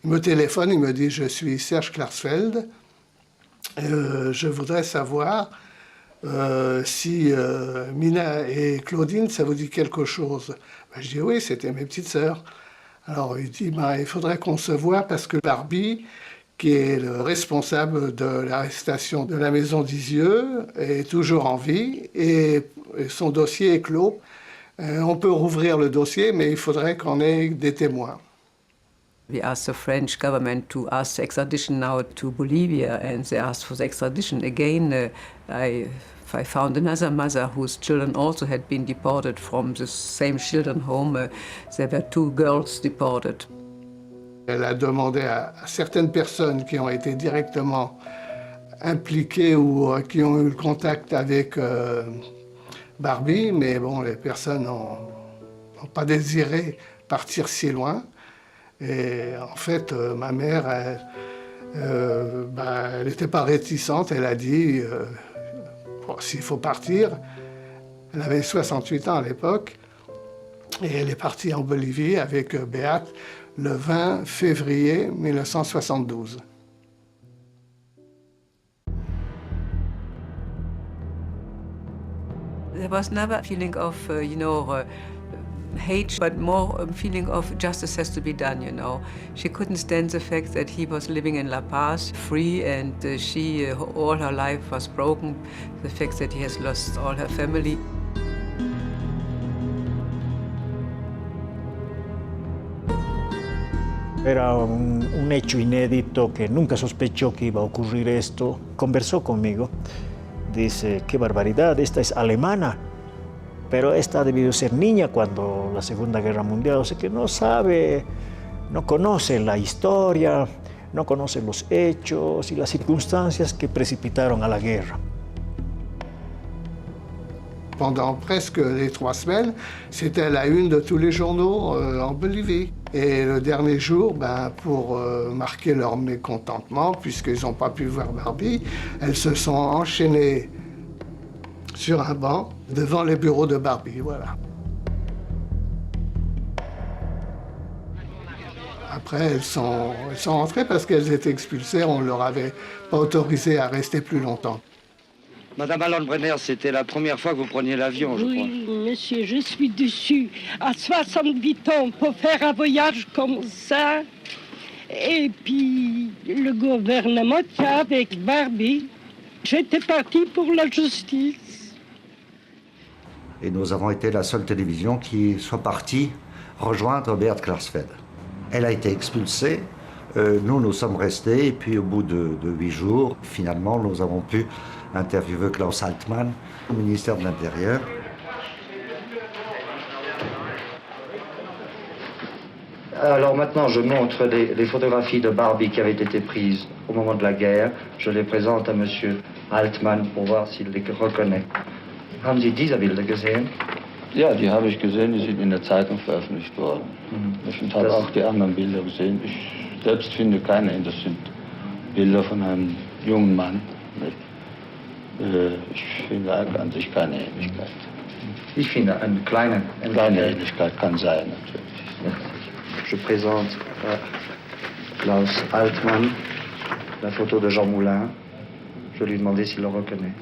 Il me téléphone, il me dit « Je suis Serge Klarsfeld, je voudrais savoir si Mina et Claudine, ça vous dit quelque chose ?» Ben, je dis « Oui, c'était mes petites sœurs. » Alors il dit ben, « Il faudrait qu'on se voie parce que Barbie, qui est le responsable de l'arrestation de la maison d'Isieux, est toujours en vie et son dossier est clos. On peut rouvrir le dossier, mais il faudrait qu'on ait des témoins. » We asked the French government to ask the extradition now to Bolivia, and they asked for the extradition. Again, I found another mother whose children also had been deported from the same children home. There were 2 girls deported. Elle a demandé à certaines personnes qui ont été directement impliquées ou qui ont eu le contact avec Barbie, mais bon, les personnes n'ont pas désiré partir si loin. Et en fait, ma mère, elle n'était pas réticente, elle a dit bon, s'il faut partir. Elle avait 68 ans à l'époque, et elle est partie en Bolivie avec Beate le 20 février 1972. There was never a feeling of, hate, but more a feeling of justice has to be done, you know. She couldn't stand the fact that he was living in La Paz, free, and she, all her life was broken. The fact that he has lost all her family. Era un hecho inédito que nunca sospechó que iba a ocurrir esto. Conversó conmigo. Dice, qué barbaridad, esta es alemana. Pero esta ha debido ser niña cuando la Segunda Guerra Mundial, o sea que no sabe, no conoce la historia, no conoce los hechos y las circunstancias que precipitaron a la guerra. Pendant presque les 3 semaines, c'était la une de tous les journaux en Bolivie. Et le dernier jour, pour marquer leur mécontentement, puisqu'ils n'ont pas pu voir Barbie, elles se sont enchaînées sur un banc devant les bureaux de Barbie, voilà. Après, elles sont rentrées parce qu'elles étaient expulsées, on ne leur avait pas autorisé à rester plus longtemps. Madame Allenbrenner, c'était la première fois que vous preniez l'avion, je crois. Oui, monsieur, je suis dessus à 68 ans pour faire un voyage comme ça. Et puis, le gouvernement tient avec Barbie. J'étais partie pour la justice. Et nous avons été la seule télévision qui soit partie rejoindre Beate Klarsfeld. Elle a été expulsée, nous sommes restés, et puis au bout de 8 jours, finalement, nous avons pu interviewer Klaus Altmann au ministère de l'Intérieur. Alors maintenant, je montre les photographies de Barbie qui avaient été prises au moment de la guerre. Je les présente à monsieur Altmann pour voir s'il les reconnaît. Haben Sie diese Bilder gesehen? Ja, die habe ich gesehen, die sind in der Zeitung veröffentlicht worden. Ich habe auch die anderen Bilder gesehen. Ich selbst finde keine, das sind Bilder von einem jungen Mann. Ich finde an sich keine Ähnlichkeit. Ich finde eine kleine Ähnlichkeit kann sein, natürlich. Je présente à Klaus Altmann la photo de Jean Moulin. Je lui ai demandé s'il le reconnaît.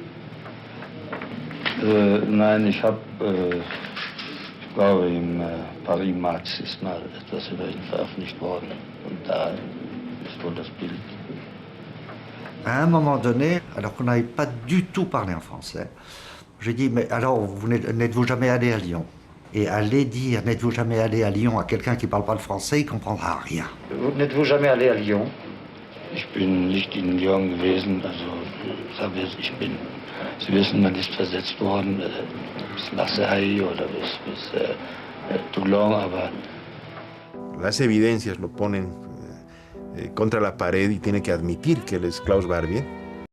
Nein, ich habe, ich glaube, im Paris Match ist mal etwas über ihn veröffentlicht worden. Und da ist wohl das Bild. À un moment donné, alors qu'on n'avait pas du tout parlé en français, j'ai dit, mais alors, n'êtes-vous jamais allé à Lyon? Et aller dire, n'êtes-vous jamais allé à Lyon à quelqu'un qui ne parle pas le français, il ne comprendra rien. N'êtes-vous jamais allé à Lyon? Ich bin nicht in Lyon gewesen, also Sie wissen, man ist versetzt worden bis Marseille oder bis Toulon, aber... Las evidencias lo ponen contra la pared y tiene que admitir que él es Klaus Barbie.